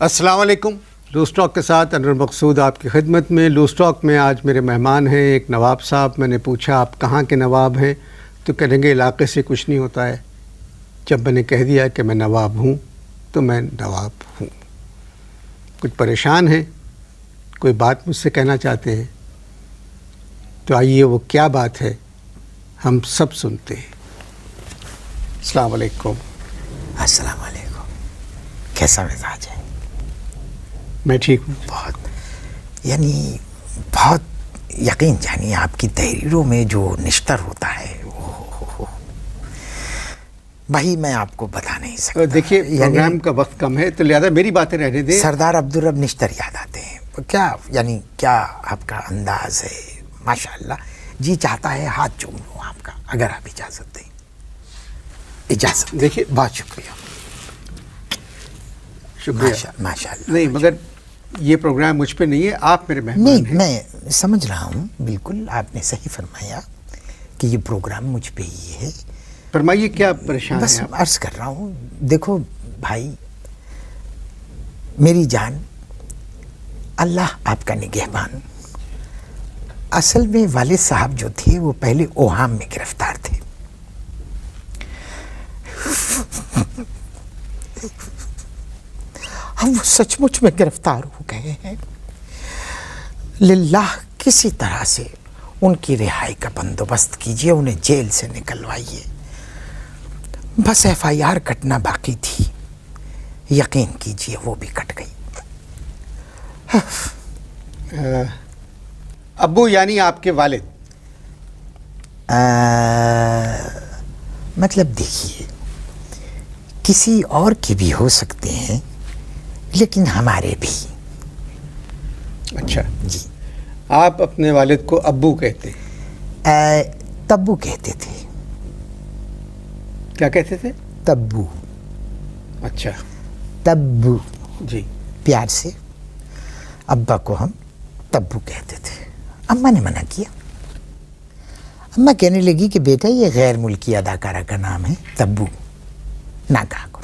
السلام علیکم. Loose talk کے ساتھ انور مقصود آپ کی خدمت میں. لوز ٹاک میں آج میرے مہمان ہیں ایک نواب صاحب. میں نے پوچھا آپ کہاں کے نواب ہیں تو کہیں گے علاقے سے کچھ نہیں ہوتا ہے. جب میں نے کہہ دیا کہ میں نواب ہوں تو میں نواب ہوں. کچھ پریشان ہیں, کوئی بات مجھ سے کہنا چاہتے ہیں, تو آئیے وہ کیا بات ہے ہم سب سنتے ہیں. السلام علیکم. السلام علیکم. کیسا مزاج ہے؟ میں ٹھیک ہوں. بہت یقین جانیے آپ کی تحریروں میں جو نشتر ہوتا ہے وہی میں آپ کو بتا نہیں سکتا. دیکھیے پروگرام کا وقت کم ہے تو لہذا میری باتیں رہنے دیں. سردار عبدالرب نشتر یاد آتے ہیں. کیا آپ کا انداز ہے ماشاءاللہ. جی چاہتا ہے ہاتھ چوم لوں آپ کا, اگر آپ اجازت دیں. اجازت دیکھیے, بہت شکریہ. شکریہ. ماشاءاللہ. نہیں مگر یہ پروگرام مجھ پہ نہیں ہے, آپ میرے مہمان ہیں. میں سمجھ رہا ہوں, بالکل آپ نے صحیح فرمایا کہ یہ پروگرام مجھ پہ ہی ہے. فرمائیے کیا پریشان بس ہیں آپ؟ عرض کر رہا ہوں, دیکھو بھائی میری جان, اللہ آپ کا نگہبان. اصل میں والد صاحب جو تھے وہ پہلے اوہام میں گرفتار تھے. ہم وہ سچ مچ میں گرفتار ہو گئے ہیں. للہ کسی طرح سے ان کی رہائی کا بندوبست کیجیے, انہیں جیل سے نکلوائیے. بس ایف آئی آر کٹنا باقی تھی, یقین کیجیے وہ بھی کٹ گئی. ابو یعنی آپ کے والد؟ مطلب دیکھیے, کسی اور کے بھی ہو سکتے ہیں لیکن ہمارے بھی. اچھا جی. آپ اپنے والد کو ابو کہتے؟ تبو کہتے تھے. کیا کہتے تھے؟ تبو. اچھا تبو. جی. پیار سے ابا کو ہم تبو کہتے تھے. اماں نے منع کیا. اماں کہنے لگی کہ بیٹا یہ غیر ملکی اداکارہ کا نام ہے, تبو نہ کہا کرو.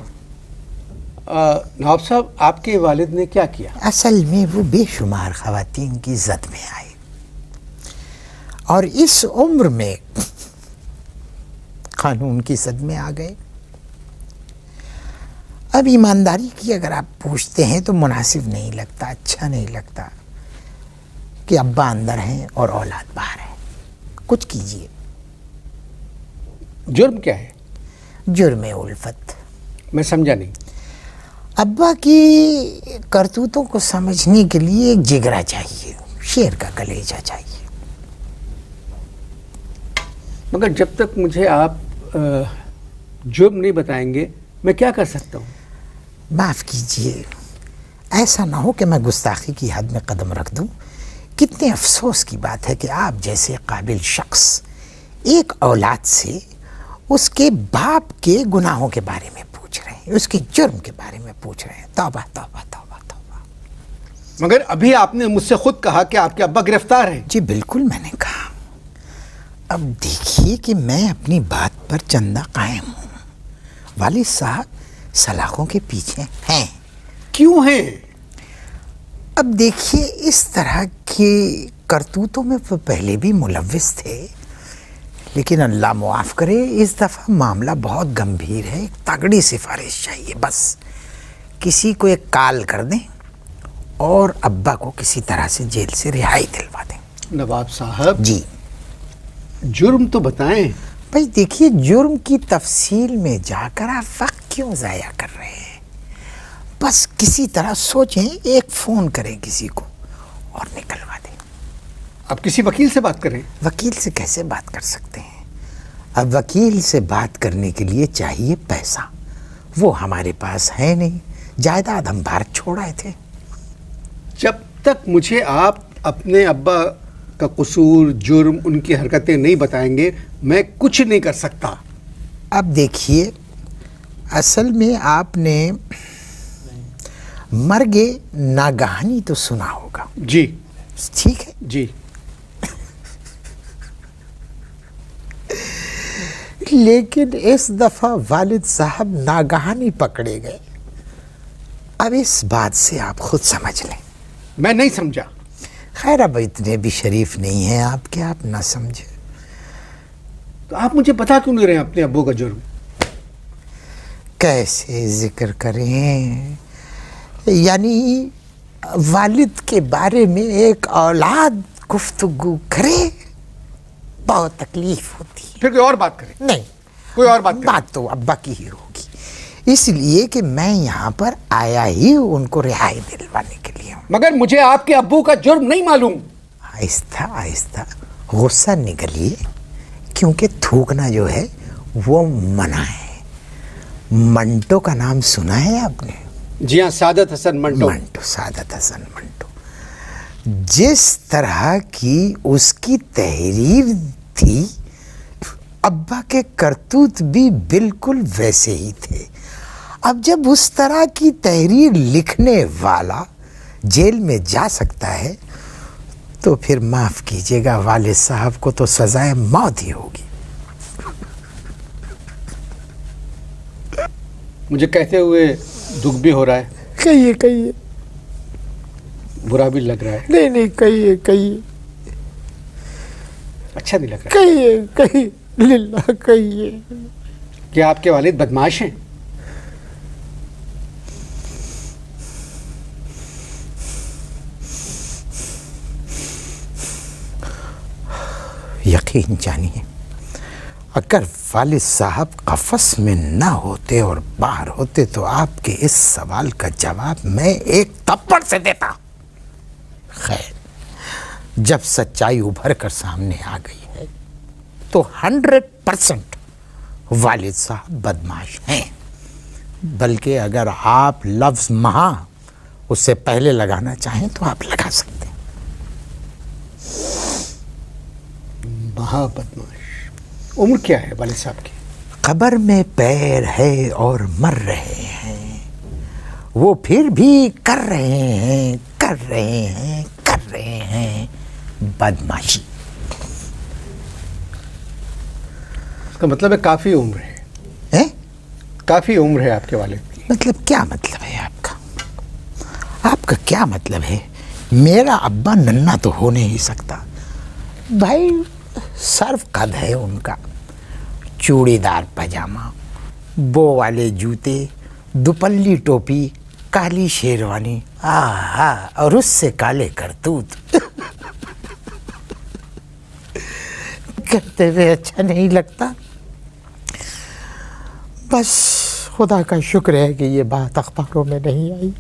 نواب صاحب آپ کے والد نے کیا کیا؟ اصل میں وہ بے شمار خواتین کی زد میں آئے اور اس عمر میں قانون کی زد میں آ گئے. اب ایمانداری کی اگر آپ پوچھتے ہیں تو مناسب نہیں لگتا, اچھا نہیں لگتا کہ ابا اندر ہیں اور اولاد باہر ہے. کچھ کیجیے. جرم کیا ہے؟ جرم الفت. میں سمجھا نہیں. ابا کی کرتوتوں کو سمجھنے کے لیے ایک جگرا چاہیے, شیر کا کلیجہ چاہیے. مگر جب تک مجھے آپ جرم نہیں بتائیں گے میں کیا کر سکتا ہوں؟ معاف کیجیے, ایسا نہ ہو کہ میں گستاخی کی حد میں قدم رکھ دوں. کتنے افسوس کی بات ہے کہ آپ جیسے قابل شخص ایک اولاد سے اس کے باپ کے گناہوں کے بارے میں پوچھ رہے ہیں, اس کے جرم کے بارے میں پوچھ رہے ہیں. توبہ توبہ توبہ توبہ. مگر ابھی آپ نے مجھ سے خود کہا کہ آپ کے ابا گرفتار ہیں. جی بالکل میں نے کہا. اب دیکھیے کہ میں اپنی بات پر چندہ قائم ہوں. والد صاحب سلاخوں کے پیچھے ہیں. کیوں ہیں؟ اب دیکھیے اس طرح کے کرتوتوں میں وہ پہلے بھی ملوث تھے, لیکن اللہ معاف کرے اس دفعہ معاملہ بہت گمبھیر ہے. ایک تگڑی سفارش چاہیے. بس کسی کو ایک کال کر دیں اور ابا کو کسی طرح سے جیل سے رہائی دلوا دیں. نواب صاحب جی جرم تو بتائیں. بھائی دیکھیے, جرم کی تفصیل میں جا کر آپ وقت کیوں ضائع کر رہے ہیں؟ بس کسی طرح سوچیں, ایک فون کریں کسی کو اور نکلوا دیں. آپ کسی وکیل سے بات کریں. وکیل سے کیسے بات کر سکتے ہیں؟ اب وکیل سے بات کرنے کے لیے چاہیے پیسہ, وہ ہمارے پاس ہے نہیں. جائیداد ہم بھارت چھوڑ آئے تھے. جب تک مجھے آپ اپنے ابا کا قصور, جرم, ان کی حرکتیں نہیں بتائیں گے میں کچھ نہیں کر سکتا. اب دیکھیے, اصل میں آپ نے مرگ ناگہانی تو سنا ہوگا. جی ٹھیک ہے. جی. لیکن اس دفعہ والد صاحب ناگہانی پکڑے گئے. اب اس بات سے آپ خود سمجھ لیں. میں نہیں سمجھا. خیر اب اتنے بھی شریف نہیں ہیں آپ کہ آپ نہ سمجھے. تو آپ مجھے بتا کیوں نہیں رہے اپنے ابو کا جرم؟ کیسے ذکر کریں؟ یعنی والد کے بارے میں ایک اولاد گفتگو کرے بہت تکلیف ہوتی ہے. پھر کوئی اور بات کریں. نہیں، کوئی اور بات کریں. بات تو ابا کی ہی ہوگی، اس لیے کہ میں یہاں پر آیا ہی ان کو رہائی دلوانے کے لیے ہوں. مگر مجھے آپ کے ابو کا جرم نہیں معلوم. آہستہ آہستہ غصہ نکلیے، کیونکہ تھوکنا جو ہے وہ منع ہے. منٹو کا نام سنا ہے آپ نے؟ جی ہاں، سعادت حسن منٹو. سعادت حسن منٹو. جس طرح کی اس کی تحریر تھی، ابا کے کرتوت بھی بالکل ویسے ہی تھے. اب جب اس طرح کی تحریر لکھنے والا جیل میں جا سکتا ہے تو پھر معاف کیجیے گا، والد صاحب کو تو سزائے موت ہی ہوگی. مجھے کہتے ہوئے دکھ بھی ہو رہا ہے، کہیے. برا بھی لگ رہا ہے. نہیں کہیے. اچھا نہیں لگ رہا ہے. کہیے للہ کہیے. کیا آپ کے والد بدماش ہیں؟ یقین جانیے، اگر والد صاحب قفس میں نہ ہوتے اور باہر ہوتے تو آپ کے اس سوال کا جواب میں ایک تھپڑ سے دیتا. خیر، جب سچائی ابھر کر سامنے آ گئی ہے تو 100% والد صاحب بدماش ہیں. بلکہ اگر آپ لفظ مہا اس سے پہلے لگانا چاہیں تو آپ لگا سکتے ہیں. مہا بدماش. عمر کیا ہے والد صاحب کی؟ قبر میں پیر ہے اور مر رہے ہیں، وہ پھر بھی کر رہے ہیں بدماشی. اس کا مطلب ہے کافی عمر ہے. کافی عمر ہے آپ کے والد کی. مطلب کیا مطلب ہے آپ کا؟ آپ کا کیا مطلب ہے؟ میرا ابا ننھا تو ہو نہیں سکتا بھائی. صرف قد ہے ان کا، چوڑی دار پاجامہ، بو والے جوتے، دوپلی ٹوپی، کالی شیروانی، اور اس سے کالے کرتوت. کہتے ہوئے اچھا نہیں لگتا. بس خدا کا شکر ہے کہ یہ بات اخباروں میں نہیں آئی.